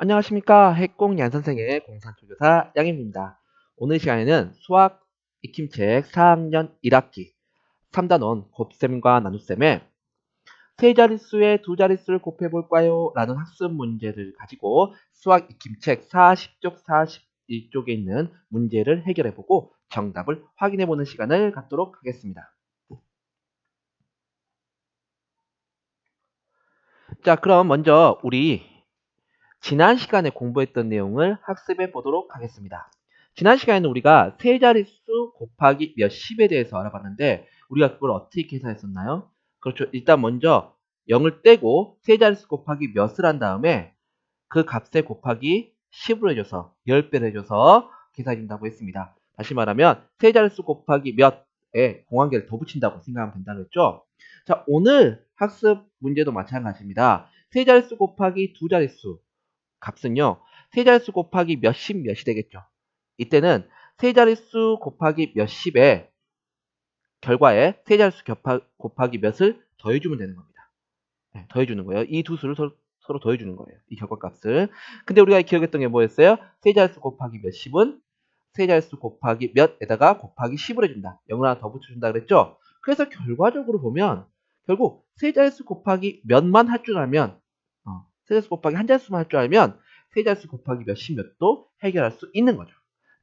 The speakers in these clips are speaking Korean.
안녕하십니까. 핵공양 선생의 공산초교사 양입니다. 오늘 시간에는 수학 익힘책 4학년 1학기 3단원 곱셈과 나눗셈에 세 자릿수에 두 자릿수를 곱해볼까요? 라는 학습 문제를 가지고 수학 익힘책 40쪽, 41쪽에 있는 문제를 해결해보고 정답을 확인해보는 시간을 갖도록 하겠습니다. 자, 그럼 먼저 우리 지난 시간에 공부했던 내용을 학습해 보도록 하겠습니다. 지난 시간에는 우리가 세 자릿수 곱하기 몇십에 대해서 알아봤는데 우리가 그걸 어떻게 계산했었나요? 그렇죠. 일단 먼저 0을 떼고 세 자릿수 곱하기 몇을 한 다음에 그 값에 곱하기 10으로 해줘서 10배를 해줘서 계산해준다고 했습니다. 다시 말하면 세 자릿수 곱하기 몇에 공한계를 더 붙인다고 생각하면 된다고 했죠. 자, 오늘 학습 문제도 마찬가지입니다. 세 자릿수 곱하기 두 자릿수 값은요. 세 자릿수 곱하기 몇십 몇이 되겠죠. 이때는 세 자릿수 곱하기 몇십의 결과에 세 자릿수 곱하기 몇을 더해주면 되는 겁니다. 네, 더해주는 거예요. 이 두 수를 서로 더해주는 거예요. 이 결과값을. 근데 우리가 기억했던 게 뭐였어요? 세 자릿수 곱하기 몇십은 세 자릿수 곱하기 몇에다가 곱하기 10을 해준다. 0을 하나 더 붙여준다 그랬죠? 그래서 결과적으로 보면 결국 세 자릿수 곱하기 몇만 할 줄 알면 세 자릿수 곱하기 한 자릿수만 할 줄 알면 세 자릿수 곱하기 몇십 몇도 해결할 수 있는 거죠.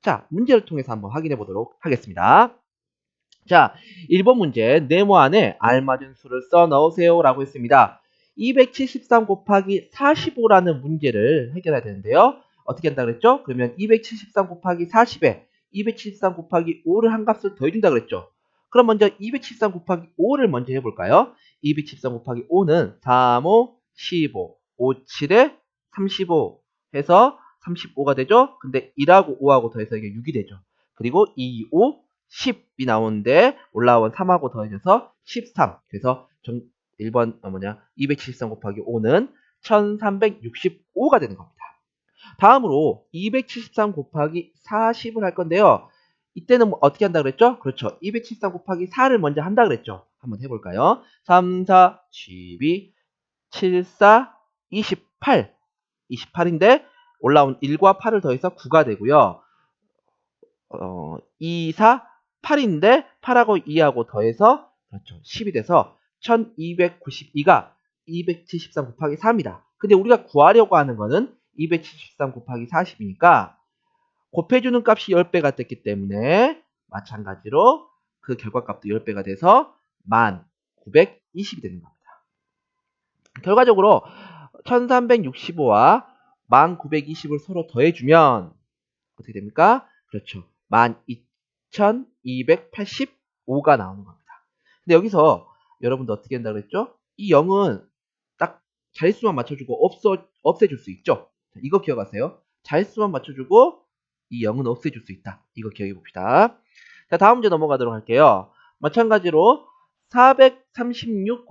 자, 문제를 통해서 한번 확인해 보도록 하겠습니다. 자, 1번 문제 네모 안에 알맞은 수를 써 넣으세요 라고 했습니다. 273 곱하기 45라는 문제를 해결해야 되는데요. 어떻게 한다 그랬죠? 그러면 273 곱하기 40에 273 곱하기 5를 한 값을 더해준다 그랬죠. 그럼 먼저 273 곱하기 5를 먼저 해볼까요? 273 곱하기 5는 3, 5, 15, 5, 7에 35 해서 35가 되죠? 근데 1하고 5하고 더해서 이게 6이 되죠. 그리고 2, 5, 10이 나오는데 올라온 3하고 더해져서 13. 그래서 1번 273 곱하기 5는 1365가 되는 겁니다. 다음으로 273 곱하기 40을 할 건데요. 이때는 어떻게 한다 그랬죠? 그렇죠. 273 곱하기 4를 먼저 한다 그랬죠. 한번 해볼까요? 3, 4, 12, 7, 4, 28. 28인데 올라온 1과 8을 더해서 9가 되고요. 2, 4, 8인데 8하고 2하고 더해서 그렇죠. 10이 돼서 1292가 273 곱하기 4입니다. 근데 우리가 구하려고 하는 거는 273 곱하기 40이니까 곱해주는 값이 10배가 됐기 때문에 마찬가지로 그 결과값도 10배가 돼서 1920이 되는 겁니다. 결과적으로 1365와 1920을 서로 더해주면 어떻게 됩니까? 그렇죠. 12285가 나오는 겁니다. 근데 여기서 여러분도 어떻게 한다고 그랬죠? 이 0은 딱 자릿수만 맞춰주고 없애줄 수 있죠? 이거 기억하세요. 자릿수만 맞춰주고 이 0은 없애줄 수 있다. 이거 기억해 봅시다. 자, 다음 문제 넘어가도록 할게요. 마찬가지로 436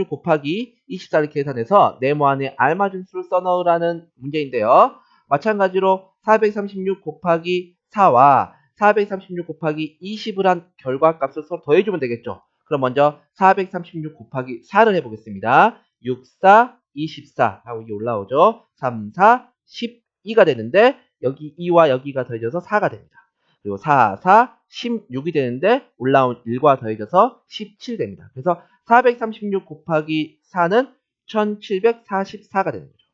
곱하기 24를 계산해서 네모 안에 알맞은 수를 써넣으라는 문제인데요. 마찬가지로 436 곱하기 4와 436 곱하기 20을 한 결과값을 서로 더해주면 되겠죠. 그럼 먼저 436 곱하기 4를 해보겠습니다. 6, 4, 24 하고 이게 올라오죠. 3, 4, 12가 되는데 여기 2와 여기가 더해져서 4가 됩니다. 그리고 4, 4, 16이 되는데 올라온 1과 더해져서 17 됩니다. 그래서 436 곱하기 4는 1744가 되는 거죠.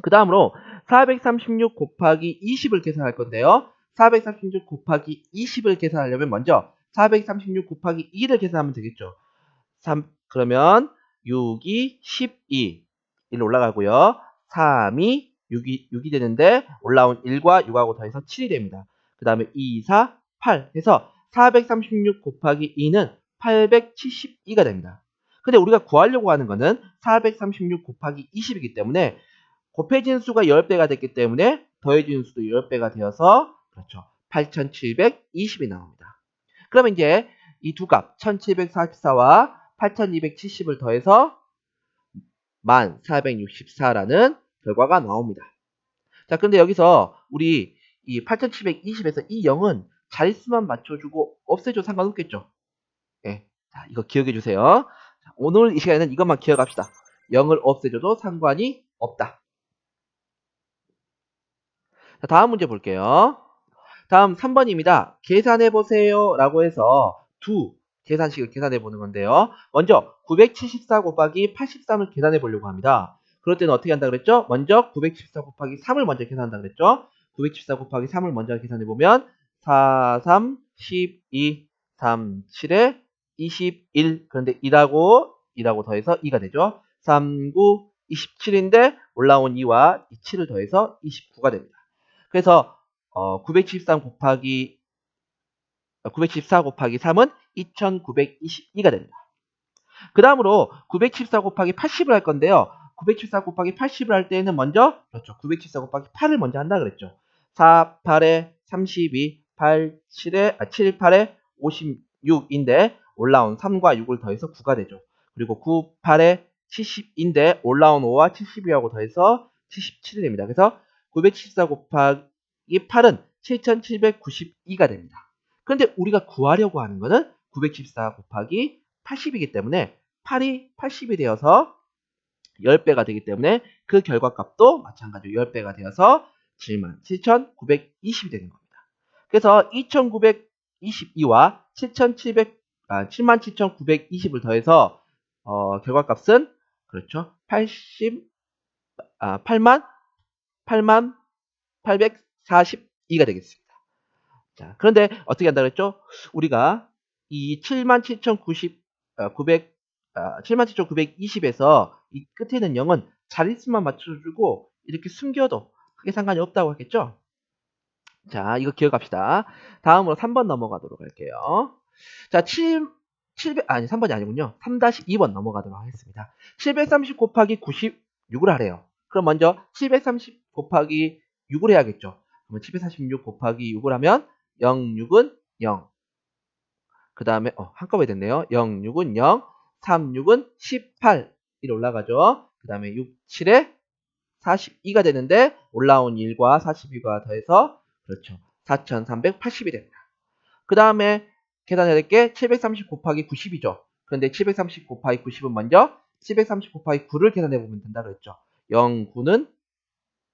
그 다음으로 436 곱하기 20을 계산할 건데요. 436 곱하기 20을 계산하려면 먼저 436 곱하기 2를 계산하면 되겠죠. 그러면 6이 12 1로 올라가고요. 3이 6이 되는데 올라온 1과 6하고 더해서 7이 됩니다. 그 다음에 2, 4, 8 해서 436 곱하기 2는 872가 됩니다. 근데 우리가 구하려고 하는 거는 436 곱하기 20이기 때문에 곱해진 수가 10배가 됐기 때문에 더해진 수도 10배가 되어서 그렇죠. 8720이 나옵니다. 그러면 이제 이 두 값 1744와 8270을 더해서 1464라는 결과가 나옵니다. 자, 근데 여기서 우리 이 8720에서 이 0은 자릿수만 맞춰주고 없애줘 상관없겠죠? 예. 자, 이거 기억해 주세요. 자, 오늘 이 시간에는 이것만 기억합시다. 0을 없애줘도 상관이 없다. 자, 다음 문제 볼게요. 다음 3번입니다. 계산해보세요 라고 해서 두 계산식을 계산해 보는 건데요. 먼저 974 곱하기 83을 계산해 보려고 합니다. 그럴 때는 어떻게 한다 그랬죠? 먼저 974 곱하기 3을 먼저 계산한다 그랬죠? 974 곱하기 3을 먼저 계산해 보면 4, 3, 12, 3, 7에 21. 그런데 2라고 더해서 2가 되죠. 3, 9, 27인데 올라온 2와 7을 더해서 29가 됩니다. 그래서 973 곱하기 914 곱하기 3은 2922가 됩니다. 그 다음으로 974 곱하기 80을 할 건데요. 974 곱하기 80을 할 때에는 먼저 그렇죠. 974 곱하기 8을 먼저 한다 그랬죠. 4, 8에 32, 8, 7에 7, 8에 56인데 올라온 3과 6을 더해서 9가 되죠. 그리고 9, 8에 70인데 올라온 5와 72하고 더해서 77이 됩니다. 그래서 974 곱하기 8은 7792가 됩니다. 그런데 우리가 구하려고 하는 거는 914 곱하기 80이기 때문에 8이 80이 되어서 10배가 되기 때문에 그 결과값도 마찬가지로 10배가 되어서 77,920이 되는 겁니다. 그래서 2,922와 77,920을 더해서 결과값은 그렇죠. 8만 842가 되겠습니다. 자, 그런데 어떻게 한다 그랬죠? 우리가 이 77,920에서 이 끝에 있는 0은 자릿수만 맞춰주고 이렇게 숨겨도 크게 상관이 없다고 했겠죠? 자, 이거 기억합시다. 다음으로 3번 넘어가도록 할게요. 자, 3번이 아니군요. 3-2번 넘어가도록 하겠습니다. 730 곱하기 96을 하래요. 그럼 먼저 730 곱하기 6을 해야겠죠. 그러면 746 곱하기 6을 하면 0, 6은 0. 그 다음에 한꺼번에 됐네요. 0, 6은 0. 3, 6은 18. 1 올라가죠. 그 다음에 6, 7에 42가 되는데 올라온 1과 42가 더해서 그렇죠. 4380이 됩니다. 그 다음에 계산해야 될 게 730 곱하기 90이죠. 그런데 730 곱하기 90은 먼저 730 곱하기 9를 계산해 보면 된다 그랬죠. 0, 9는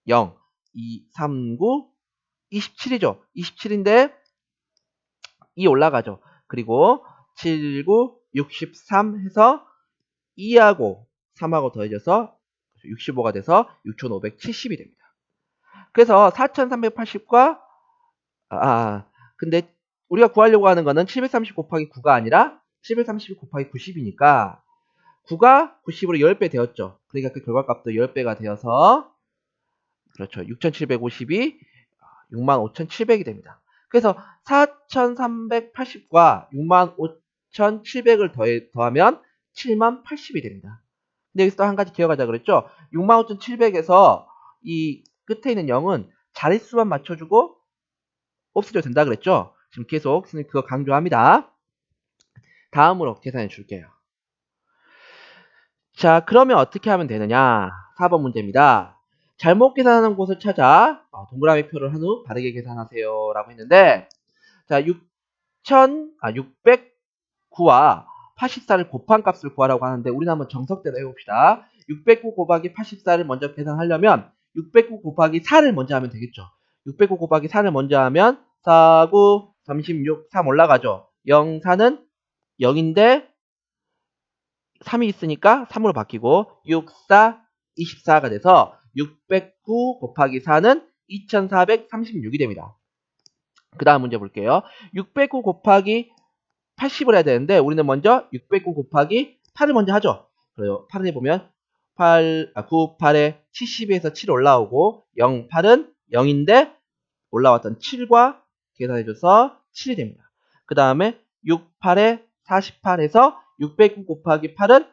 0, 2, 3, 9, 27이죠. 27인데 2 올라가죠. 그리고 7, 9, 63 해서 2하고 3하고 더해져서 65가 돼서 6570이 됩니다. 그래서 4380과 근데 우리가 구하려고 하는 거는 730 곱하기 9가 아니라 730 곱하기 90이니까 9가 90으로 10배 되었죠. 그러니까 그 결과값도 10배가 되어서 그렇죠. 6750이 65,700이 됩니다. 그래서 4,380과 65,700을 더하면 70,080이 됩니다. 근데 여기서 또 한 가지 기억하자 그랬죠? 65,700에서 이 끝에 있는 0은 자릿수만 맞춰주고 없애줘도 된다 그랬죠? 지금 계속 선생님 그거 강조합니다. 다음으로 계산해 줄게요. 자, 그러면 어떻게 하면 되느냐? 4번 문제입니다. 잘못 계산하는 곳을 찾아 동그라미 표를 한 후 바르게 계산하세요 라고 했는데 자, 609와 84를 곱한 값을 구하라고 하는데 우리는 한번 정석대로 해봅시다. 609 곱하기 84를 먼저 계산하려면 609 곱하기 4를 먼저 하면 되겠죠. 609 곱하기 4를 먼저 하면 4, 9, 36, 3 올라가죠. 0, 4는 0인데 3이 있으니까 3으로 바뀌고 6, 4, 24가 돼서 609 곱하기 4는 2436이 됩니다. 그 다음 문제 볼게요. 609 곱하기 80을 해야 되는데 우리는 먼저 609 곱하기 8을 먼저 하죠. 그래요. 8을 해보면 9, 8에 72에서 7 올라오고 0, 8은 0인데 올라왔던 7과 계산해줘서 7이 됩니다. 그 다음에 6, 8에 48에서 609 곱하기 8은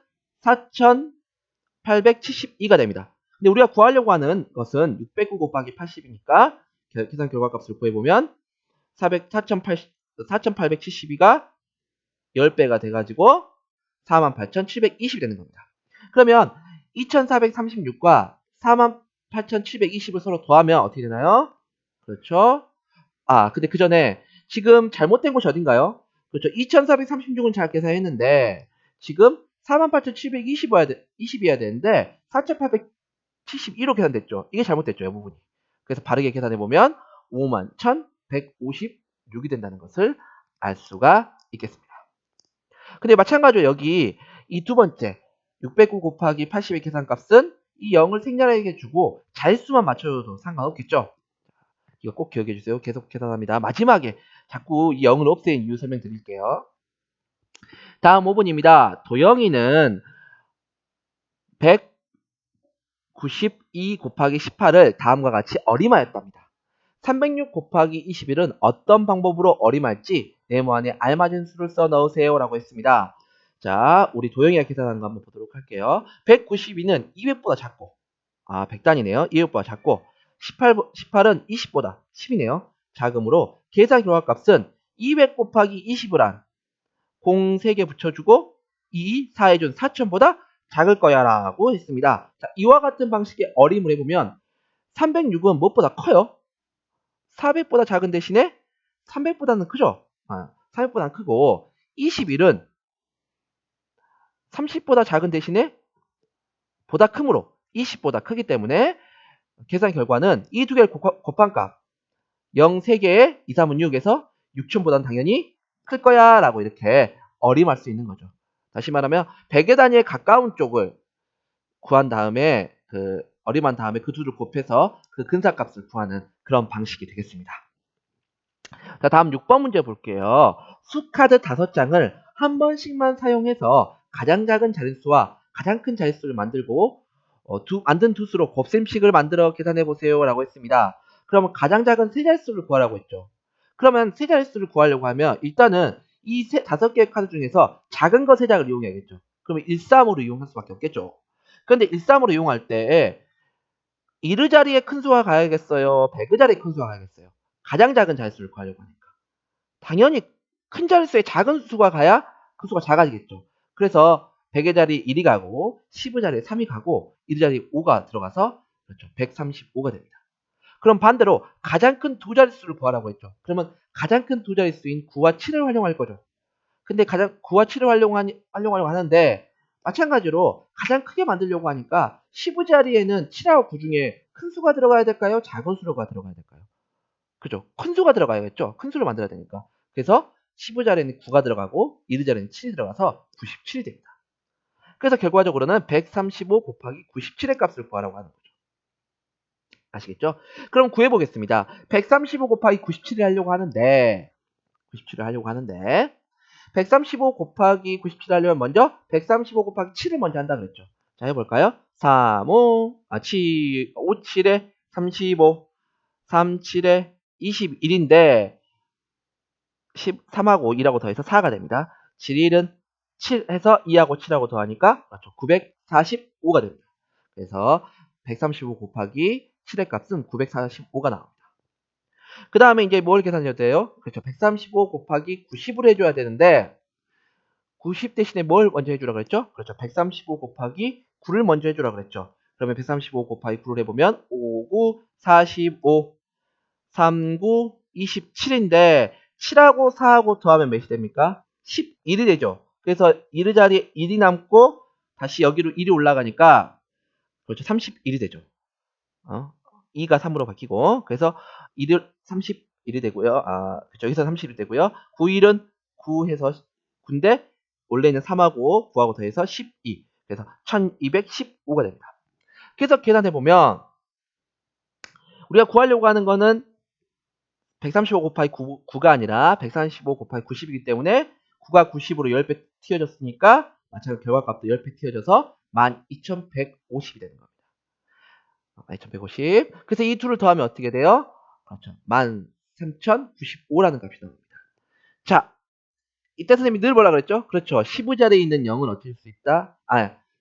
4872가 됩니다. 근데 우리가 구하려고 하는 것은 609 곱하기 80이니까 계산 결과값을 구해보면 4872가 10배가 돼가지고 48,720이 되는 겁니다. 그러면 2436과 48,720을 서로 더하면 어떻게 되나요? 그렇죠. 근데 그 전에 지금 잘못된 곳이 어딘가요? 그렇죠. 2436은 잘 계산했는데 지금 48,720이어야 되는데 71로 계산됐죠. 이게 잘못됐죠. 이 부분이. 그래서 바르게 계산해보면 51,156이 된다는 것을 알 수가 있겠습니다. 근데 마찬가지로 여기 이 두 번째 609 곱하기 80의 계산값은 이 0을 생략하게 주고 자릿수만 맞춰줘도 상관없겠죠. 이거 꼭 기억해 주세요. 계속 계산합니다. 마지막에 자꾸 이 0을 없애는 이유 설명드릴게요. 다음 5번입니다. 도영이는 192 곱하기 18을 다음과 같이 어림하였답니다. 306 곱하기 21은 어떤 방법으로 어림할지 네모안에 알맞은 수를 써 넣으세요 라고 했습니다. 자, 우리 도영이가 계산한 거 한번 보도록 할게요. 192는 200보다 작고 100단이네요. 200보다 작고 18은 20보다 10이네요. 작으므로 계산 결과값은 200 곱하기 20을 한 0 3개 붙여주고 2, 4해준 4000보다 작을 거야 라고 했습니다. 자, 이와 같은 방식의 어림을 해보면 306은 무엇보다 커요. 400보다 작은 대신에 300보다는 크죠. 300보다는 크고 21은 30보다 작은 대신에 보다 크므로 20보다 크기 때문에 계산 결과는 이 두 개를 곱한 값 0 3개에 2, 3은 6에서 6000보다는 당연히 클 거야 라고 이렇게 어림할 수 있는 거죠. 다시 말하면 100의 단위에 가까운 쪽을 구한 다음에 어림한 다음에 그 둘을 곱해서 그 근사값을 구하는 그런 방식이 되겠습니다. 자, 다음 6번 문제 볼게요. 수카드 5장을 한 번씩만 사용해서 가장 작은 자릿수와 가장 큰 자릿수를 만들고 만든 두 수로 곱셈식을 만들어 계산해 보세요 라고 했습니다. 그러면 가장 작은 세 자릿수를 구하라고 했죠. 그러면 세 자릿수를 구하려고 하면 일단은 이 5개의 카드 중에서 작은 거 3장을 이용해야겠죠. 그러면 1,3으로 이용할 수밖에 없겠죠. 그런데 1,3으로 이용할 때 1의 자리에 큰 수가 가야겠어요? 100의 자리에 큰 수가 가야겠어요? 가장 작은 자릿수를 구하려고 하니까. 당연히 큰 자릿수에 작은 수가 가야 그 수가 작아지겠죠. 그래서 100의 자리에 1이 가고 10의 자리에 3이 가고 1의 자리에 5가 들어가서 그렇죠. 135가 됩니다. 그럼 반대로 가장 큰 두 자릿수를 구하라고 했죠. 그러면 가장 큰 두 자릿수인 9와 7을 활용할 거죠. 근데 9와 7을 활용하려고 하는데 마찬가지로 가장 크게 만들려고 하니까 10의 자리에는 7하고 9 중에 큰 수가 들어가야 될까요? 작은 수가 들어가야 될까요? 그죠? 큰 수가 들어가야겠죠? 큰 수를 만들어야 되니까. 그래서 10의 자리에는 9가 들어가고 1의 자리에는 7이 들어가서 97이 됩니다. 그래서 결과적으로는 135 곱하기 97의 값을 구하라고 하는 거죠. 아시겠죠? 그럼 구해보겠습니다. 135 곱하기 97을 하려고 하는데 135 곱하기 97 하려면 먼저 135 곱하기 7을 먼저 한다 그랬죠. 자, 해볼까요? 3, 5, 7에 35, 3, 7에 21인데 13하고 2하고 더해서 4가 됩니다. 7일은 7 해서 2하고 7하고 더하니까 그렇죠. 945가 됩니다. 그래서 135 곱하기 7의 값은 945가 나옵니다. 그 다음에 이제 뭘 계산해야 돼요? 그렇죠. 135 곱하기 90을 해줘야 되는데 90 대신에 뭘 먼저 해주라 그랬죠? 그렇죠. 135 곱하기 9를 먼저 해주라 그랬죠. 그러면 135 곱하기 9를 해보면 5, 9, 45, 3, 9, 27인데 7하고 4하고 더하면 몇이 됩니까? 11이 되죠. 그래서 1의 자리에 1이 남고 다시 여기로 1이 올라가니까 그렇죠. 31이 되죠. 2가 3으로 바뀌고 그래서 1을 31이 되고요. 그렇죠. 여기서 31이 되고요. 9일은 9 해서 9인데 원래는 3하고 9하고 더해서 12. 그래서 1215가 됩니다. 그래서 계산해 보면 우리가 구하려고 하는 거는 135 곱하기 9가 아니라 135 곱하기 90이기 때문에 9가 90으로 10배 튀어졌으니까 마찬가지로 결과값도 10배 튀어져서 12,150이 되는 겁니다. 12,150. 그래서 이 둘을 더하면 어떻게 돼요? 그렇죠. 13,095라는 값이 나옵니다. 자, 이때 선생님이 늘 뭐라 그랬죠? 그렇죠. 10의 자리에 있는 0은 어쩔 수 있다?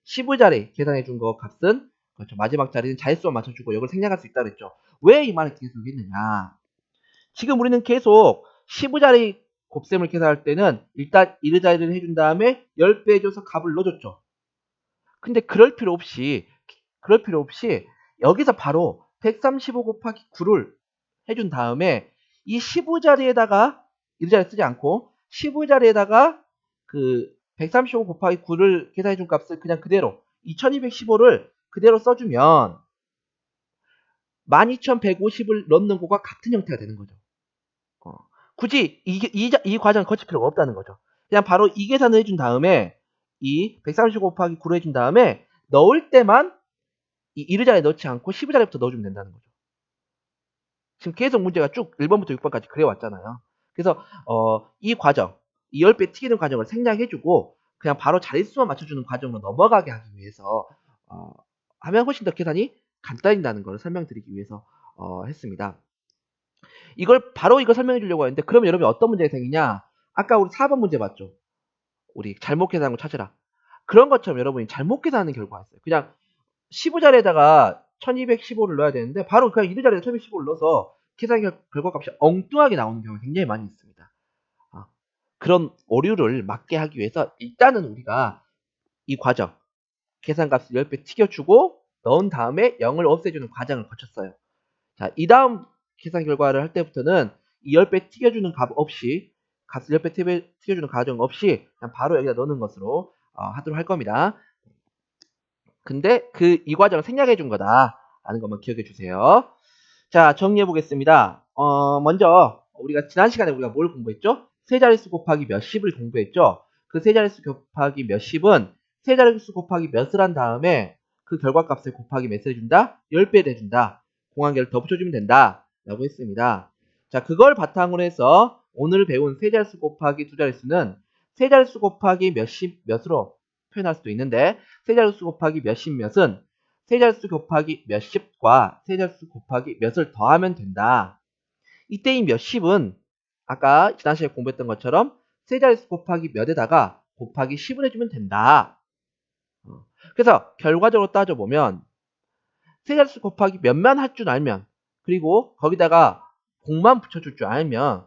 10의 자리 계산해 준 거 값은 그렇죠. 마지막 자리는 자릿수만 맞춰주고 이걸 생략할 수 있다 그랬죠. 왜 이 말을 계속 했느냐? 지금 우리는 계속 10의 자리 곱셈을 계산할 때는 일단 1의 자리를 해준 다음에 10배 해줘서 값을 넣어줬죠. 근데 그럴 필요 없이 여기서 바로 135 곱하기 9를 해준 다음에 이 10의 자리에다가 1의 자리 쓰지 않고 10의 자리에다가 그 135 곱하기 9를 계산해준 값을 그냥 그대로 2215를 그대로 써주면 12150을 넣는 거가 같은 형태가 되는 거죠. 굳이 이 과정을 거칠 필요가 없다는 거죠. 그냥 바로 이 계산을 해준 다음에 이 130 곱하기 9를 해준 다음에 넣을 때만 이 1의 자리에 넣지 않고 10의 자리부터 넣어주면 된다는 거죠. 지금 계속 문제가 쭉 1번부터 6번까지 그래왔잖아요. 그래서 이 과정, 이 10배 튀기는 과정을 생략해주고 그냥 바로 자릿수만 맞춰주는 과정으로 넘어가게 하기 위해서 하면 훨씬 더 계산이 간단해진다는 걸 설명드리기 위해서 했습니다. 바로 이걸 설명해 주려고 했는데 그러면 여러분이 어떤 문제가 생기냐? 아까 우리 4번 문제 봤죠? 우리 잘못 계산한 거 찾으라. 그런 것처럼 여러분이 잘못 계산하는 결과가 있어요. 그냥 15자리에다가 1215를 넣어야 되는데 바로 그냥 1의 자리에 1215를 넣어서 계산 결과값이 엉뚱하게 나오는 경우가 굉장히 많이 있습니다. 그런 오류를 막게 하기 위해서 일단은 우리가 이 과정, 계산값을 10배 튀겨주고 넣은 다음에 0을 없애주는 과정을 거쳤어요. 자, 이 다음 계산 결과를 할 때부터는 이 10배 튀겨주는 값 없이 값을 10배 튀겨주는 과정 없이 그냥 바로 여기다 넣는 것으로 하도록 할 겁니다. 근데 이 과정을 생략해 준 거다라는 것만 기억해 주세요. 자, 정리해 보겠습니다. 먼저 우리가 지난 시간에 우리가 뭘 공부했죠? 세 자릿수 곱하기 몇십을 공부했죠? 그 세 자릿수 곱하기 몇십은 세 자릿수 곱하기 몇을 한 다음에 그 결과값을 곱하기 몇을 해준다? 10배 해준다. 공항계를 더 붙여주면 된다. 라고 했습니다. 자, 그걸 바탕으로 해서 오늘 배운 세 자릿수 곱하기 두 자릿수는 세 자릿수 곱하기 몇으로 표현할 수도 있는데 세 자릿수 곱하기 몇십 몇은 세 자릿수 곱하기 몇십과 세 자릿수 곱하기 몇을 더하면 된다. 이때 이 몇십은 아까 지난 시간에 공부했던 것처럼 세 자릿수 곱하기 몇에다가 곱하기 10을 해주면 된다. 그래서 결과적으로 따져보면 세 자릿수 곱하기 몇만 할 줄 알면 그리고 거기다가 공만 붙여줄 줄 알면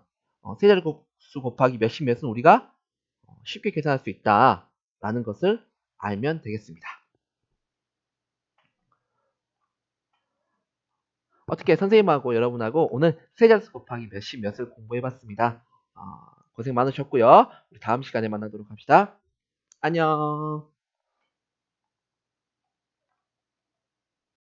세 자릿수 곱하기 몇십 몇은 우리가 쉽게 계산할 수 있다라는 것을 알면 되겠습니다. 어떻게 선생님하고 여러분하고 오늘 세 자릿수 곱하기 몇십 몇을 공부해봤습니다. 고생 많으셨고요. 우리 다음 시간에 만나도록 합시다. 안녕.